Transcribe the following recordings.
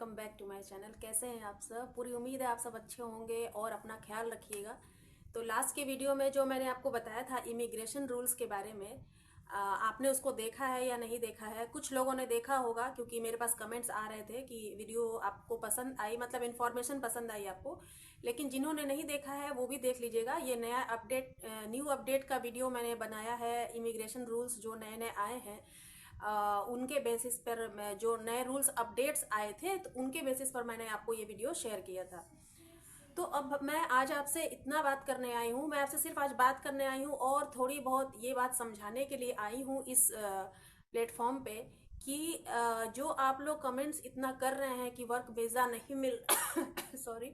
Welcome back to my channel. कैसे हैं आप सब? पूरी उम्मीद है आप सब अच्छे होंगे और अपना ख्याल रखिएगा। तो लास्ट के वीडियो में जो मैंने आपको बताया था इमिग्रेशन रूल्स के बारे में, आपने उसको देखा है या नहीं देखा है? कुछ लोगों ने देखा होगा क्योंकि मेरे पास कमेंट्स आ रहे थे कि वीडियो आपको पसंद आई, मतलब इन्फॉर्मेशन पसंद आई आपको। लेकिन जिन्होंने नहीं देखा है वो भी देख लीजिएगा। ये नया अपडेट, न्यू अपडेट का वीडियो मैंने बनाया है। इमिग्रेशन रूल्स जो नए नए आए हैं, उनके बेसिस पर मैं जो नए रूल्स अपडेट्स आए थे तो उनके बेसिस पर मैंने आपको ये वीडियो शेयर किया था। तो अब मैं आज आपसे इतना बात करने आई हूँ, मैं आपसे सिर्फ आज बात करने आई हूँ और थोड़ी बहुत ये बात समझाने के लिए आई हूँ इस प्लेटफॉर्म पे कि जो आप लोग कमेंट्स इतना कर रहे हैं कि वर्क वीज़ा नहीं मिल सॉरी,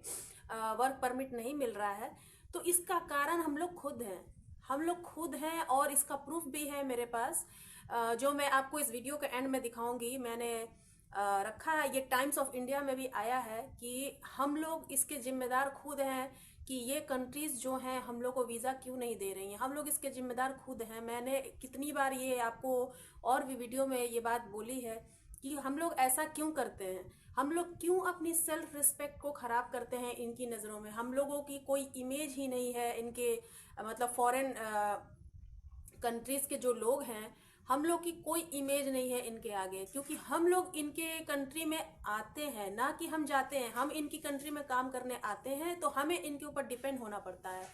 वर्क परमिट नहीं मिल रहा है, तो इसका कारण हम लोग खुद हैं। हम लोग खुद हैं और इसका प्रूफ भी है मेरे पास, जो मैं आपको इस वीडियो के एंड में दिखाऊंगी। मैंने रखा है, ये टाइम्स ऑफ इंडिया में भी आया है कि हम लोग इसके जिम्मेदार खुद हैं कि ये कंट्रीज जो हैं हम लोग को वीज़ा क्यों नहीं दे रही हैं। हम लोग इसके जिम्मेदार खुद हैं। मैंने कितनी बार ये आपको और भी वीडियो में ये बात बोली है कि हम लोग ऐसा क्यों करते हैं। हम लोग क्यों अपनी सेल्फ रिस्पेक्ट को ख़राब करते हैं इनकी नज़रों में। हम लोगों की कोई इमेज ही नहीं है इनके, मतलब फॉरेन कंट्रीज़ के जो लोग हैं, हम लोग की कोई इमेज नहीं है इनके आगे, क्योंकि हम लोग इनके कंट्री में आते हैं, ना कि हम जाते हैं। हम इनकी कंट्री में काम करने आते हैं तो हमें इनके ऊपर डिपेंड होना पड़ता है।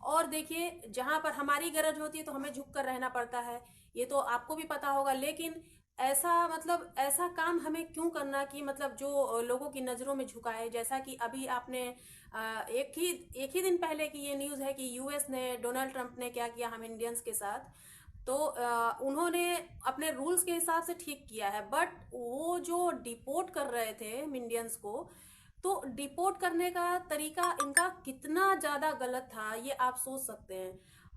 और देखिए, जहाँ पर हमारी गरज होती है तो हमें झुक कर रहना पड़ता है, ये तो आपको भी पता होगा। लेकिन ऐसा, मतलब ऐसा काम हमें क्यों करना कि मतलब जो लोगों की नज़रों में झुकाए। जैसा कि अभी आपने एक ही दिन पहले की ये न्यूज़ है कि यूएस ने, डोनाल्ड ट्रंप ने क्या किया हम इंडियंस के साथ। तो उन्होंने अपने रूल्स के हिसाब से ठीक किया है, बट वो जो डिपोर्ट कर रहे थे इंडियंस को, तो डिपोर्ट करने का तरीका इनका कितना ज़्यादा गलत था ये आप सोच सकते हैं।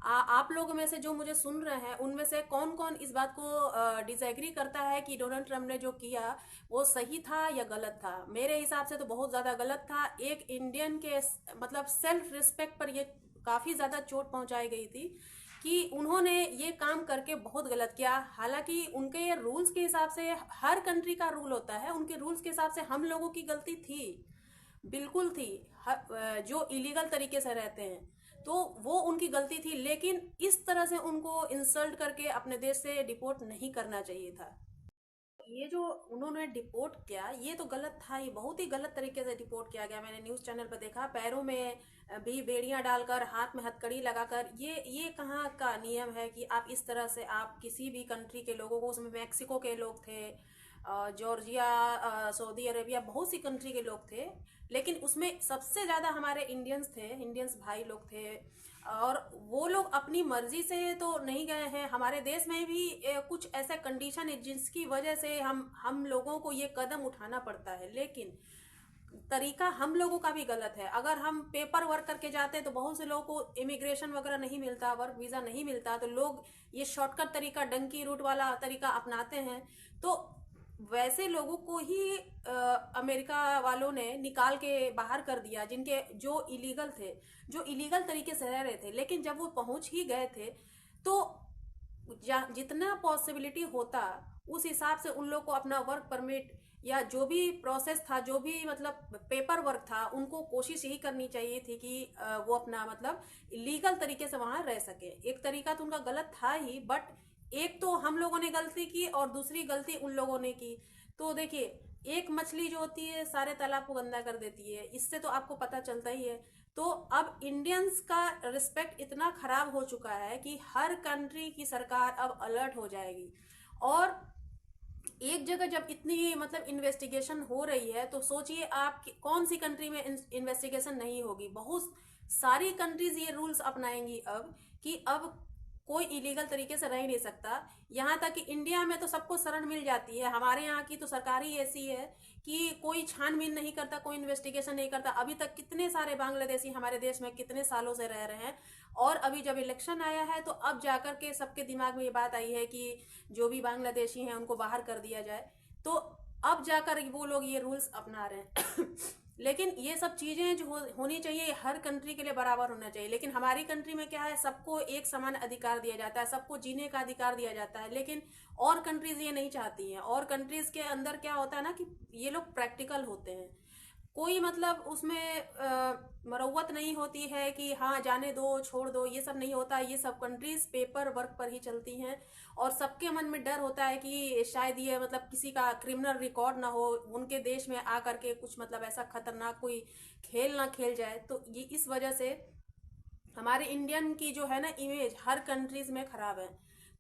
आप लोगों में से जो मुझे सुन रहे हैं उनमें से कौन कौन इस बात को डिसएग्री करता है कि डोनाल्ड ट्रंप ने जो किया वो सही था या गलत था? मेरे हिसाब से तो बहुत ज़्यादा गलत था। एक इंडियन के मतलब सेल्फ रिस्पेक्ट पर ये काफ़ी ज़्यादा चोट पहुंचाई गई थी कि उन्होंने ये काम करके बहुत गलत किया। हालांकि उनके रूल्स के हिसाब से, हर कंट्री का रूल होता है, उनके रूल्स के हिसाब से हम लोगों की गलती थी, बिल्कुल थी। जो इलीगल तरीके से रहते हैं तो वो उनकी गलती थी, लेकिन इस तरह से उनको इंसल्ट करके अपने देश से डिपोर्ट नहीं करना चाहिए था। ये जो उन्होंने डिपोर्ट किया ये तो गलत था, ये बहुत ही गलत तरीके से डिपोर्ट किया गया। मैंने न्यूज़ चैनल पर देखा, पैरों में भी बेड़ियां डालकर, हाथ में हथकड़ी लगाकर। ये कहाँ का नियम है कि आप इस तरह से आप किसी भी कंट्री के लोगों को, उसमें मैक्सिको के लोग थे, जॉर्जिया, सऊदी अरेबिया, बहुत सी कंट्री के लोग थे, लेकिन उसमें सबसे ज़्यादा हमारे इंडियंस थे, इंडियंस भाई लोग थे। और वो लोग अपनी मर्जी से तो नहीं गए हैं। हमारे देश में भी कुछ ऐसा कंडीशन है जिसकी वजह से हम लोगों को ये कदम उठाना पड़ता है, लेकिन तरीका हम लोगों का भी गलत है। अगर हम पेपर वर्क करके जाते हैं तो बहुत से लोगों को इमिग्रेशन वगैरह नहीं मिलता, वर्क वीज़ा नहीं मिलता, तो लोग ये शॉर्टकट तरीका, डंकी रूट वाला तरीका अपनाते हैं। तो वैसे लोगों को ही अमेरिका वालों ने निकाल के बाहर कर दिया, जिनके जो इलीगल थे, जो इलीगल तरीके से रह रहे थे। लेकिन जब वो पहुंच ही गए थे तो जितना पॉसिबिलिटी होता उस हिसाब से उन लोग को अपना वर्क परमिट या जो भी प्रोसेस था, जो भी मतलब पेपर वर्क था, उनको कोशिश यही करनी चाहिए थी कि वो अपना मतलब लीगल तरीके से वहां रह सके। एक तरीका तो उनका गलत था ही, बट एक तो हम लोगों ने गलती की और दूसरी गलती उन लोगों ने की। तो देखिए, एक मछली जो होती है सारे तालाब को गंदा कर देती है, इससे तो आपको पता चलता ही है। तो अब इंडियंस का रिस्पेक्ट इतना खराब हो चुका है कि हर कंट्री की सरकार अब अलर्ट हो जाएगी। और एक जगह जब इतनी मतलब इन्वेस्टिगेशन हो रही है तो सोचिए आप कि कौन सी कंट्री में इन्वेस्टिगेशन नहीं होगी। बहुत सारी कंट्रीज ये रूल्स अपनाएंगी अब कि अब कोई इलीगल तरीके से रह ही नहीं सकता। यहाँ तक कि इंडिया में तो सबको शरण मिल जाती है। हमारे यहाँ की तो सरकार ही ऐसी है कि कोई छानबीन नहीं करता, कोई इन्वेस्टिगेशन नहीं करता। अभी तक कितने सारे बांग्लादेशी हमारे देश में कितने सालों से रह रहे हैं, और अभी जब इलेक्शन आया है तो अब जाकर के सबके दिमाग में ये बात आई है कि जो भी बांग्लादेशी हैं उनको बाहर कर दिया जाए। तो अब जाकर वो लोग ये रूल्स अपना रहे हैं लेकिन ये सब चीज़ें जो होनी चाहिए हर कंट्री के लिए बराबर होना चाहिए। लेकिन हमारी कंट्री में क्या है, सबको एक समान अधिकार दिया जाता है, सबको जीने का अधिकार दिया जाता है। लेकिन और कंट्रीज ये नहीं चाहती हैं। और कंट्रीज के अंदर क्या होता है ना कि ये लोग प्रैक्टिकल होते हैं। कोई मतलब उसमें मरौवत नहीं होती है कि हाँ जाने दो छोड़ दो, ये सब नहीं होता। ये सब कंट्रीज पेपर वर्क पर ही चलती हैं। और सबके मन में डर होता है कि शायद ये मतलब किसी का क्रिमिनल रिकॉर्ड ना हो, उनके देश में आ करके कुछ मतलब ऐसा खतरनाक कोई खेल ना खेल जाए। तो ये इस वजह से हमारे इंडियन की जो है ना इमेज हर कंट्रीज में खराब है।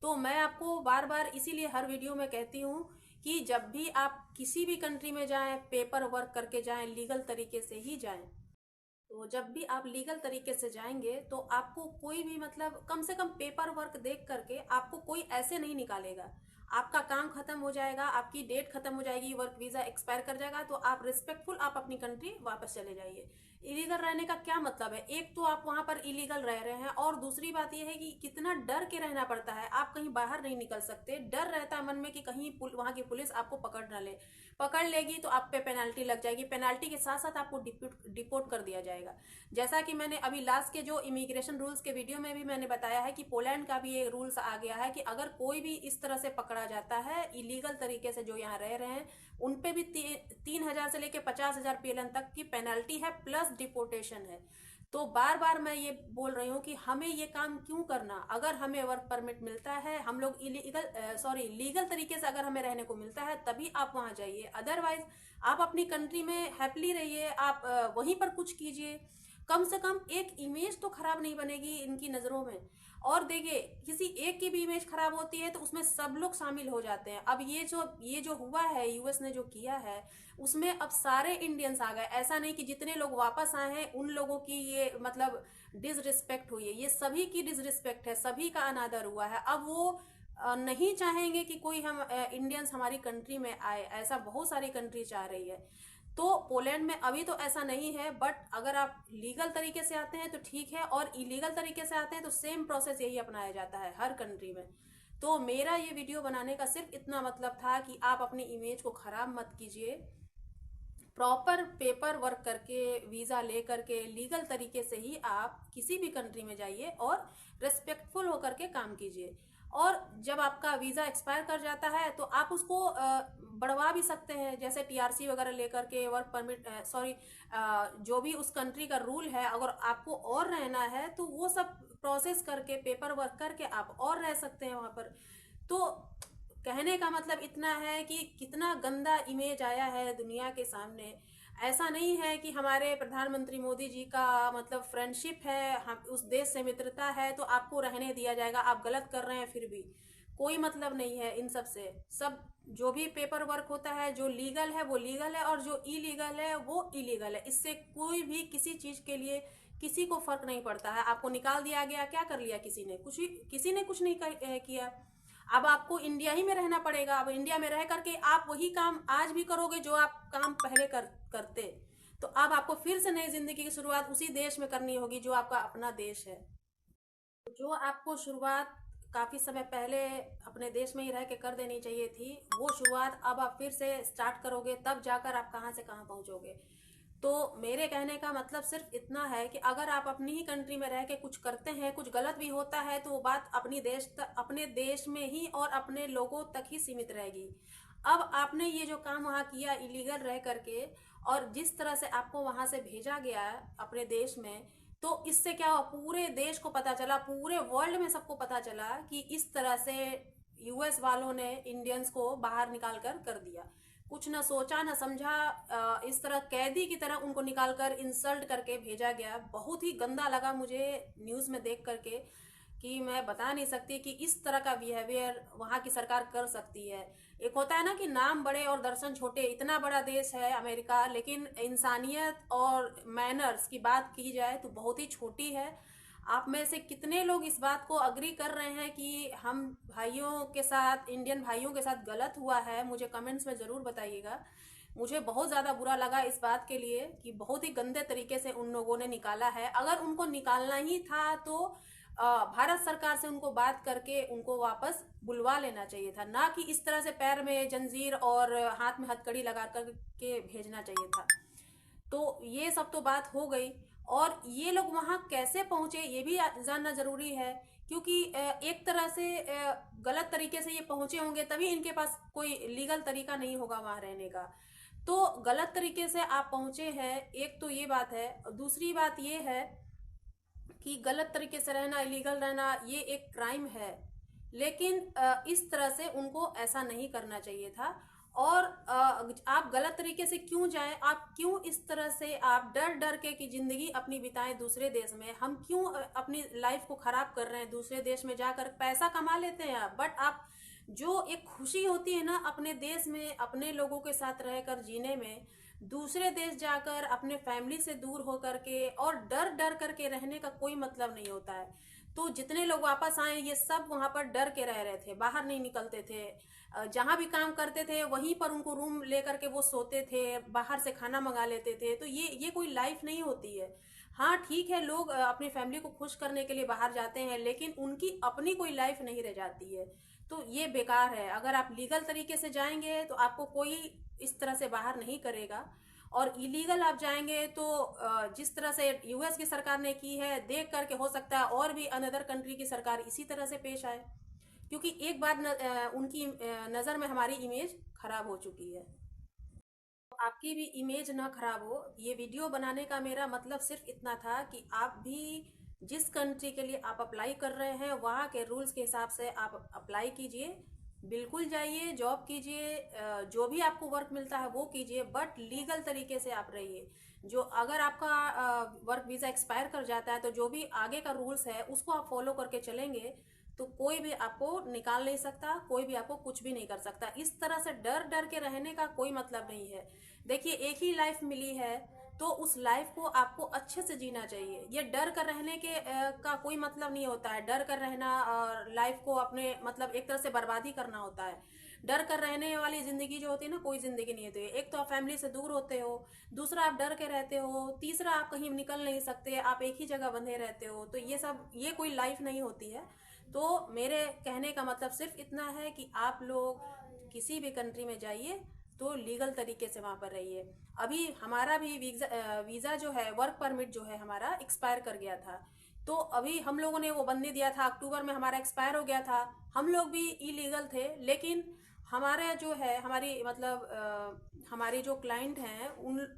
तो मैं आपको बार बार इसीलिए हर वीडियो में कहती हूँ कि जब भी आप किसी भी कंट्री में जाएं, पेपर वर्क करके जाएं, लीगल तरीके से ही जाएं। तो जब भी आप लीगल तरीके से जाएंगे तो आपको कोई भी मतलब कम से कम पेपर वर्क देख करके आपको कोई ऐसे नहीं निकालेगा। आपका काम खत्म हो जाएगा, आपकी डेट खत्म हो जाएगी, वर्क वीजा एक्सपायर कर जाएगा, तो आप रिस्पेक्टफुल आप अपनी कंट्री वापस चले जाइए। इलीगल रहने का क्या मतलब है? एक तो आप वहां पर इलीगल रह रहे हैं, और दूसरी बात यह है कि कितना डर के रहना पड़ता है। आप कहीं बाहर नहीं निकल सकते, डर रहता है मन में कि कहीं वहां की पुलिस आपको पकड़ ना ले। पकड़ लेगी तो आप पे पेनाल्टी लग जाएगी, पेनाल्टी के साथ साथ आपको डिपोर्ट कर दिया जाएगा। जैसा कि मैंने अभी लास्ट के जो इमिग्रेशन रूल्स के वीडियो में भी मैंने बताया है कि पोलैंड का भी ये रूल्स आ गया है कि अगर कोई भी इस तरह से पकड़ा जाता है इलीगल तरीके से जो यहाँ रह रहे हैं, उनपे भी 3,000 से लेकर 50,000 PLN तक की पेनल्टी है, प्लस डिपोर्टेशन है। तो बार बार मैं ये बोल रही हूँ कि हमें ये काम क्यों करना। अगर हमें वर्क परमिट मिलता है, हम लोग लीगल तरीके से अगर हमें रहने को मिलता है, तभी आप वहां जाइए। अदरवाइज आप अपनी कंट्री में हैप्पीली रहिए, आप वहीं पर कुछ कीजिए। कम से कम एक इमेज तो खराब नहीं बनेगी इनकी नजरों में। और देखिए, किसी एक की भी इमेज खराब होती है तो उसमें सब लोग शामिल हो जाते हैं। अब ये जो हुआ है, यूएस ने जो किया है, उसमें अब सारे इंडियंस आ गए। ऐसा नहीं कि जितने लोग वापस आए हैं उन लोगों की ये मतलब डिसरिस्पेक्ट हुई है, ये सभी की डिसरिस्पेक्ट है, सभी का अनादर हुआ है। अब वो नहीं चाहेंगे कि कोई हम इंडियंस हमारी कंट्री में आए। ऐसा बहुत सारी कंट्री चाह रही है। तो पोलैंड में अभी तो ऐसा नहीं है, बट अगर आप लीगल तरीके से आते हैं तो ठीक है, और इलीगल तरीके से आते हैं तो सेम प्रोसेस यही अपनाया जाता है हर कंट्री में। तो मेरा ये वीडियो बनाने का सिर्फ इतना मतलब था कि आप अपनी इमेज को खराब मत कीजिए। प्रॉपर पेपर वर्क करके, वीज़ा ले करके, लीगल तरीके से ही आप किसी भी कंट्री में जाइए और रेस्पेक्टफुल होकर के काम कीजिए। और जब आपका वीज़ा एक्सपायर कर जाता है तो आप उसको बढ़वा भी सकते हैं, जैसे टीआरसी वगैरह लेकर के, वर्क परमिट जो भी उस कंट्री का रूल है। अगर आपको और रहना है तो वो सब प्रोसेस करके, पेपर वर्क करके आप और रह सकते हैं वहाँ पर। तो कहने का मतलब इतना है कि कितना गंदा इमेज आया है दुनिया के सामने। ऐसा नहीं है कि हमारे प्रधानमंत्री मोदी जी का मतलब फ्रेंडशिप है, हम उस देश से मित्रता है तो आपको रहने दिया जाएगा। आप गलत कर रहे हैं फिर भी कोई मतलब नहीं है इन सब से। सब जो भी पेपर वर्क होता है, जो लीगल है वो लीगल है, और जो इलीगल है वो इलीगल है। इससे कोई भी किसी चीज के लिए किसी को फर्क नहीं पड़ता है। आपको निकाल दिया गया, क्या कर लिया किसी ने? किसी ने कुछ नहीं किया। अब आपको इंडिया ही में रहना पड़ेगा। अब इंडिया में रह करके आप वही काम आज भी करोगे जो आप काम पहले करते। तो अब आपको फिर से नई जिंदगी की शुरुआत उसी देश में करनी होगी जो आपका अपना देश है। जो आपको शुरुआत काफी समय पहले अपने देश में ही रह के कर देनी चाहिए थी, वो शुरुआत अब आप फिर से स्टार्ट करोगे, तब जाकर आप कहाँ से कहाँ पहुंचोगे। तो मेरे कहने का मतलब सिर्फ इतना है कि अगर आप अपनी ही कंट्री में रह के कुछ करते हैं, कुछ गलत भी होता है, तो वो बात अपने देश में ही और अपने लोगों तक ही सीमित रहेगी। अब आपने ये जो काम वहाँ किया इलीगल रह करके, और जिस तरह से आपको वहां से भेजा गया अपने देश में, तो इससे क्या हुआ, पूरे देश को पता चला, पूरे वर्ल्ड में सबको पता चला कि इस तरह से यूएस वालों ने इंडियंस को बाहर निकाल कर दिया। कुछ ना सोचा ना समझा, इस तरह कैदी की तरह उनको निकालकर इंसल्ट करके भेजा गया। बहुत ही गंदा लगा मुझे न्यूज़ में देख करके, कि मैं बता नहीं सकती कि इस तरह का बिहेवियर वहाँ की सरकार कर सकती है। एक होता है ना कि नाम बड़े और दर्शन छोटे, इतना बड़ा देश है अमेरिका, लेकिन इंसानियत और मैनर्स की बात की जाए तो बहुत ही छोटी है। आप में से कितने लोग इस बात को अग्री कर रहे हैं कि हम भाइयों के साथ, इंडियन भाइयों के साथ गलत हुआ है? मुझे कमेंट्स में ज़रूर बताइएगा। मुझे बहुत ज़्यादा बुरा लगा इस बात के लिए कि बहुत ही गंदे तरीके से उन लोगों ने निकाला है। अगर उनको निकालना ही था तो भारत सरकार से उनको बात करके उनको वापस बुलवा लेना चाहिए था, ना कि इस तरह से पैर में जंजीर और हाथ में हथकड़ी लगा कर के भेजना चाहिए था। तो ये सब तो बात हो गई। और ये लोग वहाँ कैसे पहुँचे ये भी जानना ज़रूरी है, क्योंकि एक तरह से गलत तरीके से ये पहुँचे होंगे, तभी इनके पास कोई लीगल तरीका नहीं होगा वहाँ रहने का। तो गलत तरीके से आप पहुँचे हैं, एक तो ये बात है। दूसरी बात ये है कि गलत तरीके से रहना, इलीगल रहना, ये एक क्राइम है। लेकिन इस तरह से उनको ऐसा नहीं करना चाहिए था। और आप गलत तरीके से क्यों जाएं, आप क्यों इस तरह से आप डर डर के कि ज़िंदगी अपनी बिताएं दूसरे देश में, हम क्यों अपनी लाइफ को ख़राब कर रहे हैं। दूसरे देश में जाकर पैसा कमा लेते हैं आप, बट आप जो एक खुशी होती है ना अपने देश में अपने लोगों के साथ रहकर जीने में, दूसरे देश जाकर अपने फैमिली से दूर होकर के और डर डर करके रहने का कोई मतलब नहीं होता है। तो जितने लोग वापस आए ये सब वहाँ पर डर के रह रहे थे, बाहर नहीं निकलते थे। जहाँ भी काम करते थे वहीं पर उनको रूम लेकर के वो सोते थे, बाहर से खाना मंगा लेते थे। तो ये कोई लाइफ नहीं होती है। हाँ ठीक है, लोग अपनी फैमिली को खुश करने के लिए बाहर जाते हैं, लेकिन उनकी अपनी कोई लाइफ नहीं रह जाती है। तो ये बेकार है। अगर आप लीगल तरीके से जाएंगे तो आपको कोई इस तरह से बाहर नहीं करेगा, और इलीगल आप जाएंगे तो जिस तरह से यूएस की सरकार ने की है, देख करके हो सकता है और भी अनदर कंट्री की सरकार इसी तरह से पेश आए, क्योंकि एक बार उनकी नज़र में हमारी इमेज खराब हो चुकी है। आपकी भी इमेज ना खराब हो, ये वीडियो बनाने का मेरा मतलब सिर्फ इतना था कि आप भी जिस कंट्री के लिए आप अप्लाई कर रहे हैं वहाँ के रूल्स के हिसाब से आप अप्लाई कीजिए। बिल्कुल जाइए, जॉब कीजिए, जो भी आपको वर्क मिलता है वो कीजिए, बट लीगल तरीके से आप रहिए। जो अगर आपका वर्क वीज़ा एक्सपायर कर जाता है तो जो भी आगे का रूल्स है उसको आप फॉलो करके चलेंगे, तो कोई भी आपको निकाल नहीं सकता, कोई भी आपको कुछ भी नहीं कर सकता। इस तरह से डर डर के रहने का कोई मतलब नहीं है। देखिए, एक ही लाइफ मिली है, तो उस लाइफ को आपको अच्छे से जीना चाहिए। ये डर कर रहने के का कोई मतलब नहीं होता है। डर कर रहना और लाइफ को अपने मतलब एक तरह से बर्बादी करना होता है। डर कर रहने वाली जिंदगी जो होती है ना, कोई जिंदगी नहीं होती है। एक तो आप फैमिली से दूर होते हो, दूसरा आप डर के रहते हो, तीसरा आप कहीं निकल नहीं सकते, आप एक ही जगह बंधे रहते हो। तो ये कोई लाइफ नहीं होती है। तो मेरे कहने का मतलब सिर्फ इतना है कि आप लोग किसी भी कंट्री में जाइए तो लीगल तरीके से वहाँ पर रहिए। अभी हमारा भी वीज़ा जो है, वर्क परमिट जो है हमारा एक्सपायर कर गया था। तो अभी हम लोगों ने वो बनने दिया था, अक्टूबर में हमारा एक्सपायर हो गया था। हम लोग भी इलीगल थे, लेकिन हमारा जो है हमारी मतलब हमारी जो क्लाइंट हैं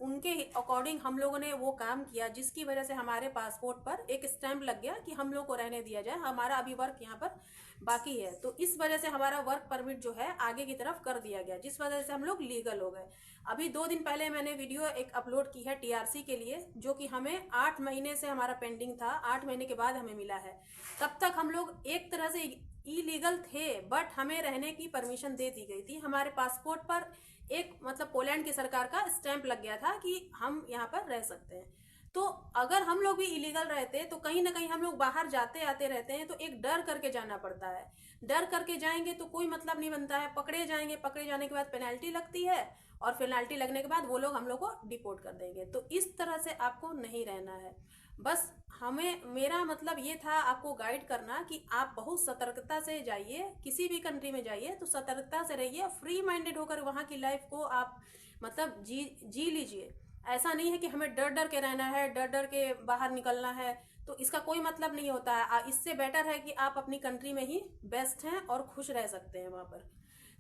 उनके अकॉर्डिंग हम लोगों ने वो काम किया, जिसकी वजह से हमारे पासपोर्ट पर एक स्टैंप लग गया कि हम लोग को रहने दिया जाए, हमारा अभी वर्क यहाँ पर बाकी है। तो इस वजह से हमारा वर्क परमिट जो है आगे की तरफ कर दिया गया, जिस वजह से हम लोग लीगल हो गए। अभी 2 दिन पहले मैंने वीडियो एक अपलोड की है टीआरसी के लिए, जो कि हमें 8 महीने से हमारा पेंडिंग था, 8 महीने के बाद हमें मिला है। तब तक हम लोग एक तरह से इलीगल थे, बट हमें रहने की परमिशन दे दी गई थी। हमारे पासपोर्ट पर एक मतलब पोलैंड की सरकार का स्टैंप लग गया था कि हम यहाँ पर रह सकते हैं। तो अगर हम लोग भी इलीगल रहते तो कहीं ना कहीं हम लोग बाहर जाते आते रहते हैं, तो एक डर करके जाना पड़ता है। डर करके जाएंगे तो कोई मतलब नहीं बनता है। पकड़े जाएंगे, पकड़े जाने के बाद पेनल्टी लगती है, और पेनल्टी लगने के बाद वो लोग हम लोग को डिपोर्ट कर देंगे। तो इस तरह से आपको नहीं रहना है। बस हमें मेरा मतलब ये था आपको गाइड करना कि आप बहुत सतर्कता से जाइए, किसी भी कंट्री में जाइए तो सतर्कता से रहिए, फ्री माइंडेड होकर वहाँ की लाइफ को आप मतलब जी लीजिए। ऐसा नहीं है कि हमें डर डर के रहना है, डर डर के बाहर निकलना है, तो इसका कोई मतलब नहीं होता है। इससे बेटर है कि आप अपनी कंट्री में ही बेस्ट हैं और खुश रह सकते हैं वहाँ पर।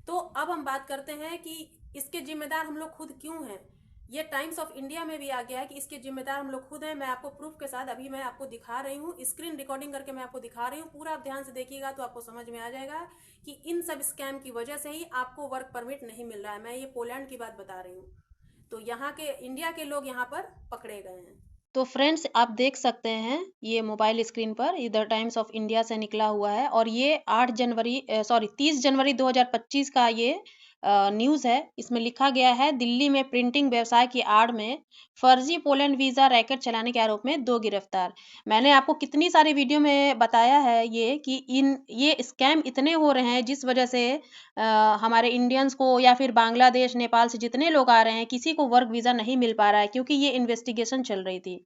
तो अब हम बात करते हैं कि इसके जिम्मेदार हम लोग खुद क्यों हैं। ये टाइम्स ऑफ इंडिया में भी आ गया है कि इसके जिम्मेदार हम लोग खुद हैं। मैं आपको प्रूफ के साथ अभी मैं आपको दिखा रही हूँ, स्क्रीन रिकॉर्डिंग करके मैं आपको दिखा रही हूँ। पूरा आप ध्यान से देखिएगा तो आपको समझ में आ जाएगा कि इन सब स्कैम की वजह से ही आपको वर्क परमिट नहीं मिल रहा है। मैं ये पोलैंड की बात बता रही हूँ। तो यहाँ के इंडिया के लोग यहाँ पर पकड़े गए हैं। तो फ्रेंड्स, आप देख सकते हैं ये मोबाइल स्क्रीन पर इधर टाइम्स ऑफ इंडिया से निकला हुआ है, और ये 30 जनवरी 2025 का ये न्यूज़ है। इसमें लिखा गया है, दिल्ली में प्रिंटिंग व्यवसाय की आड़ में फर्जी पोलैंड वीज़ा रैकेट चलाने के आरोप में 2 गिरफ्तार। मैंने आपको कितनी सारी वीडियो में बताया है कि ये स्कैम इतने हो रहे हैं, जिस वजह से हमारे इंडियंस को या फिर बांग्लादेश, नेपाल से जितने लोग आ रहे हैं, किसी को वर्क वीज़ा नहीं मिल पा रहा है, क्योंकि ये इन्वेस्टिगेशन चल रही थी।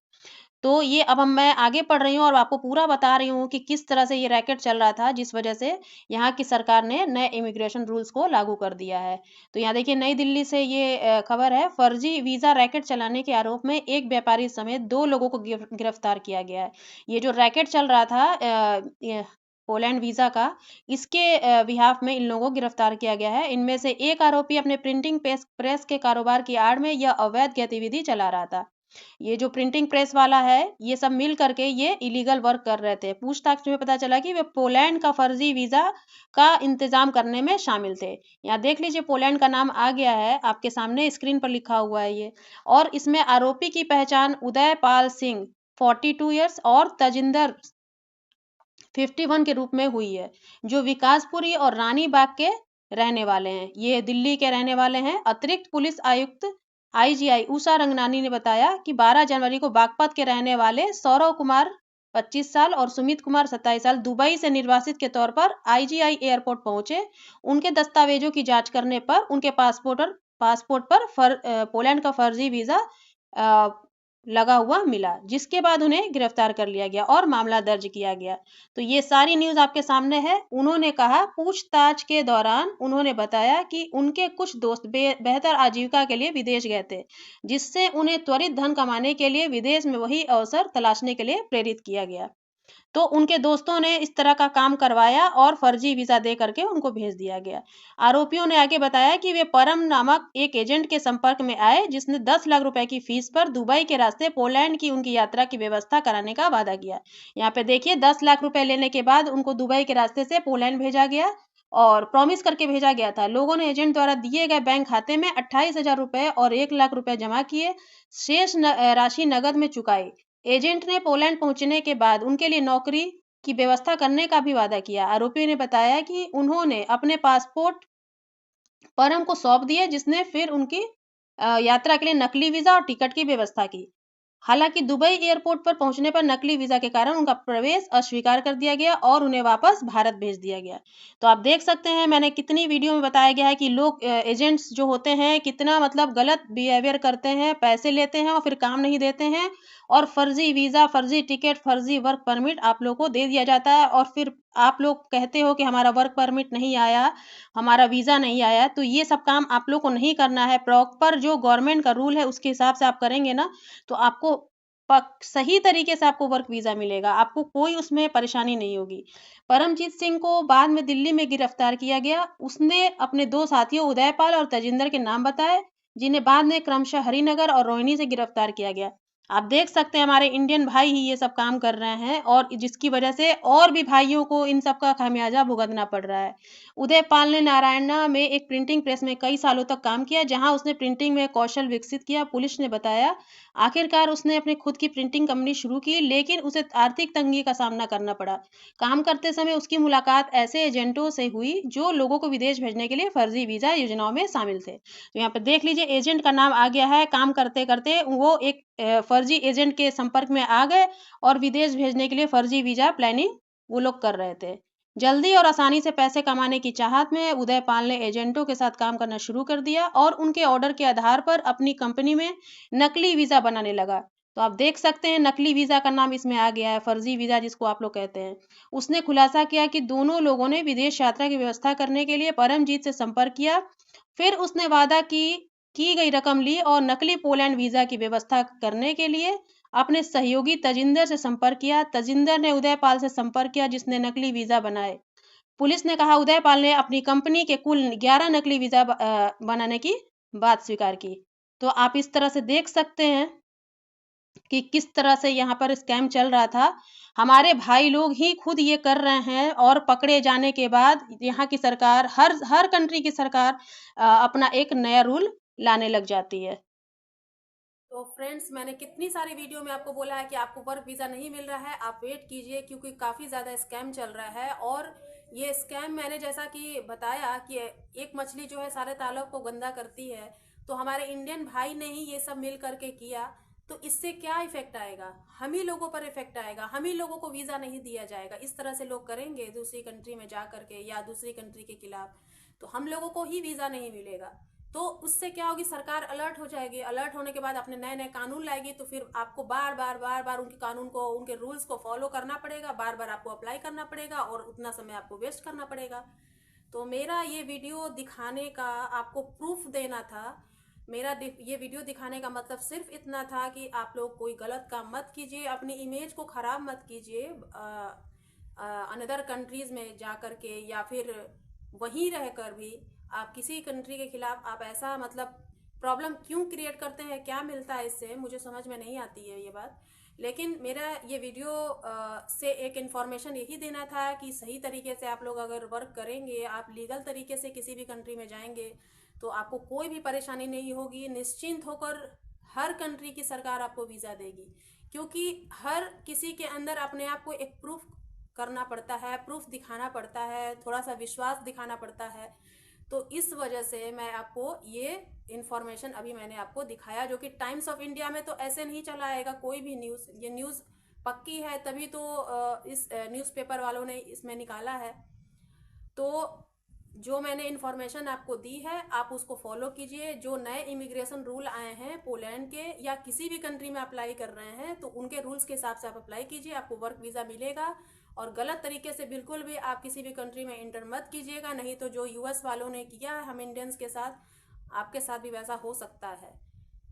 तो ये अब मैं आगे पढ़ रही हूँ और आपको पूरा बता रही हूँ कि किस तरह से ये रैकेट चल रहा था, जिस वजह से यहाँ की सरकार ने नए इमिग्रेशन रूल्स को लागू कर दिया है। तो यहाँ देखिए, नई दिल्ली से ये खबर है, फर्जी वीज़ा रैकेट चलाने के आरोप में एक व्यापारी समेत 2 लोगों को गिरफ्तार किया गया है। ये जो रैकेट चल रहा था ये पोलैंड वीज़ा का, इसके बिहाफ़ में इन लोगों को गिरफ्तार किया गया है। इनमें से एक आरोपी अपने प्रिंटिंग प्रेस के कारोबार की आड़ में यह अवैध गतिविधि चला रहा था। ये जो प्रिंटिंग प्रेस वाला है, ये सब मिल करके ये इलीगल वर्क कर रहे थे। पूछताछ में पता चला कि वे पोलैंड का फर्जी वीज़ा का इंतज़ाम करने में शामिल थे। यहाँ देख लीजिए, पोलैंड का नाम आ गया है, आपके सामने स्क्रीन पर लिखा हुआ है ये। और इसमें आरोपी की पहचान उदयपाल सिंह 42 इयर्स और तजिंदर 51 के रूप में हुई है, जो विकासपुरी और रानी बाग के रहने वाले हैं। ये दिल्ली के रहने वाले हैं। अतिरिक्त पुलिस आयुक्त आईजीआई उषा रंगनानी ने बताया कि 12 जनवरी को बागपत के रहने वाले सौरव कुमार 25 साल और सुमित कुमार 27 साल दुबई से निर्वासित के तौर पर आईजीआई एयरपोर्ट पहुंचे। उनके दस्तावेजों की जांच करने पर उनके पासपोर्ट पर पोलैंड का फर्जी वीजा लगा हुआ मिला, जिसके बाद उन्हें गिरफ्तार कर लिया गया और मामला दर्ज किया गया। तो ये सारी न्यूज़ आपके सामने है। उन्होंने कहा, पूछताछ के दौरान उन्होंने बताया कि उनके कुछ दोस्त बेहतर आजीविका के लिए विदेश गए थे, जिससे उन्हें त्वरित धन कमाने के लिए विदेश में वही अवसर तलाशने के लिए प्रेरित किया गया। तो उनके दोस्तों ने इस तरह का काम करवाया और फर्जी वीजा दे करके उनको भेज दिया गया। आरोपियों ने आगे बताया कि वे परम नामक एक एजेंट के संपर्क में आए, जिसने 10 लाख रुपए की फीस पर दुबई के रास्ते पोलैंड की उनकी यात्रा की व्यवस्था कराने का वादा किया। यहाँ पे देखिए, 10 लाख रुपए लेने के बाद उनको दुबई के रास्ते से पोलैंड भेजा गया और प्रॉमिस करके भेजा गया था। लोगों ने एजेंट द्वारा दिए गए बैंक खाते में 28,000 रुपए और 1 लाख रुपए जमा किए, शेष राशि नगद में चुकाई। एजेंट ने पोलैंड पहुंचने के बाद उनके लिए नौकरी की व्यवस्था करने का भी वादा किया। आरोपी ने बताया कि उन्होंने अपने पासपोर्ट परम को सौंप दिए, जिसने फिर उनकी यात्रा के लिए नकली वीजा और टिकट की व्यवस्था की। हालांकि दुबई एयरपोर्ट पर पहुंचने पर नकली वीजा के कारण उनका प्रवेश अस्वीकार कर दिया गया और उन्हें वापस भारत भेज दिया गया। तो आप देख सकते हैं, मैंने कितनी वीडियो में बताया गया है कि लोग एजेंट्स जो होते हैं कितना मतलब गलत बिहेवियर करते हैं, पैसे लेते हैं और फिर काम नहीं देते हैं, और फर्जी वीजा, फर्जी टिकट, फर्जी वर्क परमिट आप लोग को दे दिया जाता है और फिर आप लोग कहते हो कि हमारा वर्क परमिट नहीं आया, हमारा वीजा नहीं आया। तो ये सब काम आप लोग को नहीं करना है। प्रॉपर जो गवर्नमेंट का रूल है उसके हिसाब से आप करेंगे ना, तो आपको सही तरीके से आपको वर्क वीजा मिलेगा, आपको कोई उसमें परेशानी नहीं होगी। परमजीत सिंह को बाद में दिल्ली में गिरफ्तार किया गया। उसने अपने 2 साथियों उदयपाल और तजिंदर के नाम बताए, जिन्हें बाद में क्रमशः हरिनगर और रोहिणी से गिरफ्तार किया गया। आप देख सकते हैं, हमारे इंडियन भाई ही ये सब काम कर रहे हैं और जिसकी वजह से और भी भाइयों को इन सब का खामियाजा भुगतना पड़ रहा है। उदयपाल ने नारायणा में एक प्रिंटिंग प्रेस में कई सालों तक काम किया, जहां उसने प्रिंटिंग में कौशल विकसित किया। पुलिस ने बताया, आखिरकार उसने अपनी खुद की प्रिंटिंग कंपनी शुरू की, लेकिन उसे आर्थिक तंगी का सामना करना पड़ा। काम करते समय उसकी मुलाकात ऐसे एजेंटों से हुई जो लोगों को विदेश भेजने के लिए फर्जी वीजा योजनाओं में शामिल थे। तो यहाँ पे देख लीजिए, एजेंट का नाम आ गया है। काम करते करते वो एक फर्जी एजेंट के संपर्क में आ गए और विदेश भेजने के लिए फर्जी वीजा प्लानिंग वो लोग कर रहे थे। जल्दी और आसानी से पैसे कमाने की चाहत में उदयपाल ने एजेंटों के साथ काम करना शुरू कर दिया और उनके ऑर्डर के आधार पर अपनी कंपनी में नकली वीजा बनाने लगा। तो आप देख सकते हैं, नकली वीजा का नाम इसमें आ गया है, फर्जी वीजा जिसको आप लोग कहते हैं। उसने खुलासा किया कि दोनों लोगों ने विदेश यात्रा की व्यवस्था करने के लिए परमजीत से संपर्क किया। फिर उसने वादा की गई रकम ली और नकली पोलैंड वीजा की व्यवस्था करने के लिए अपने सहयोगी तजिंदर से संपर्क किया। तजिंदर ने उदयपाल से संपर्क किया, जिसने नकली वीजा बनाए। पुलिस ने कहा, उदयपाल ने अपनी कंपनी के कुल 11 नकली वीजा बनाने की बात स्वीकार की। तो आप इस तरह से देख सकते हैं कि किस तरह से यहाँ पर स्कैम चल रहा था। हमारे भाई लोग ही खुद ये कर रहे हैं और पकड़े जाने के बाद यहाँ की सरकार, हर कंट्री की सरकार अपना एक नया रूल लाने लग जाती है। तो फ्रेंड्स, मैंने कितनी सारी वीडियो में आपको बोला है कि आपको वर्क वीज़ा नहीं मिल रहा है, आप वेट कीजिए, क्योंकि काफ़ी ज़्यादा स्कैम चल रहा है। और ये स्कैम मैंने जैसा कि बताया कि एक मछली जो है सारे तालाब को गंदा करती है, तो हमारे इंडियन भाई ने ही ये सब मिल करके किया। तो इससे क्या इफेक्ट आएगा? हम ही लोगों पर इफेक्ट आएगा, हम ही लोगों को वीज़ा नहीं दिया जाएगा। इस तरह से लोग करेंगे दूसरी कंट्री में जा करके या दूसरी कंट्री के खिलाफ, तो हम लोगों को ही वीज़ा नहीं मिलेगा। तो उससे क्या होगी, सरकार अलर्ट हो जाएगी। अलर्ट होने के बाद अपने नए नए कानून लाएगी, तो फिर आपको बार बार उनके कानून को, उनके रूल्स को फॉलो करना पड़ेगा, बार बार आपको अप्लाई करना पड़ेगा और उतना समय आपको वेस्ट करना पड़ेगा। तो मेरा ये वीडियो दिखाने का, आपको प्रूफ देना था। मेरा ये वीडियो दिखाने का मतलब सिर्फ इतना था कि आप लोग कोई गलत काम मत कीजिए, अपनी इमेज को ख़राब मत कीजिए अनदर कंट्रीज़ में जा कर के, या फिर वहीं रह कर भी आप किसी कंट्री के खिलाफ आप ऐसा मतलब प्रॉब्लम क्यों क्रिएट करते हैं, क्या मिलता है इससे, मुझे समझ में नहीं आती है ये बात। लेकिन मेरा ये वीडियो से एक इन्फॉर्मेशन यही देना था कि सही तरीके से आप लोग अगर वर्क करेंगे, आप लीगल तरीके से किसी भी कंट्री में जाएंगे, तो आपको कोई भी परेशानी नहीं होगी। निश्चिंत होकर हर कंट्री की सरकार आपको वीज़ा देगी, क्योंकि हर किसी के अंदर अपने आप को एक प्रूफ करना पड़ता है, प्रूफ दिखाना पड़ता है, थोड़ा सा विश्वास दिखाना पड़ता है। तो इस वजह से मैं आपको ये इन्फॉर्मेशन अभी मैंने आपको दिखाया, जो कि टाइम्स ऑफ इंडिया में तो ऐसे नहीं चला आएगा कोई भी न्यूज़। ये न्यूज़ पक्की है, तभी तो इस न्यूज़पेपर वालों ने इसमें निकाला है। तो जो मैंने इन्फॉर्मेशन आपको दी है, आप उसको फॉलो कीजिए। जो नए इमिग्रेशन रूल आए हैं पोलैंड के या किसी भी कंट्री में अप्लाई कर रहे हैं, तो उनके रूल्स के हिसाब से आप अप्लाई कीजिए, आपको वर्क वीज़ा मिलेगा। और गलत तरीके से बिल्कुल भी आप किसी भी कंट्री में इंटर मत कीजिएगा, नहीं तो जो यूएस वालों ने किया है हम इंडियंस के साथ, आपके साथ भी वैसा हो सकता है।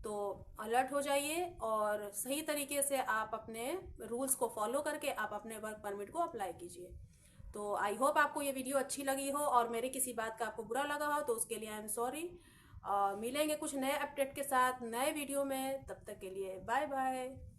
तो अलर्ट हो जाइए और सही तरीके से आप अपने रूल्स को फॉलो करके आप अपने वर्क परमिट को अप्लाई कीजिए। तो आई होप आपको ये वीडियो अच्छी लगी हो, और मेरी किसी बात का आपको बुरा लगा हो तो उसके लिए आई एम सॉरी। मिलेंगे कुछ नए अपडेट के साथ नए वीडियो में, तब तक के लिए बाय बाय।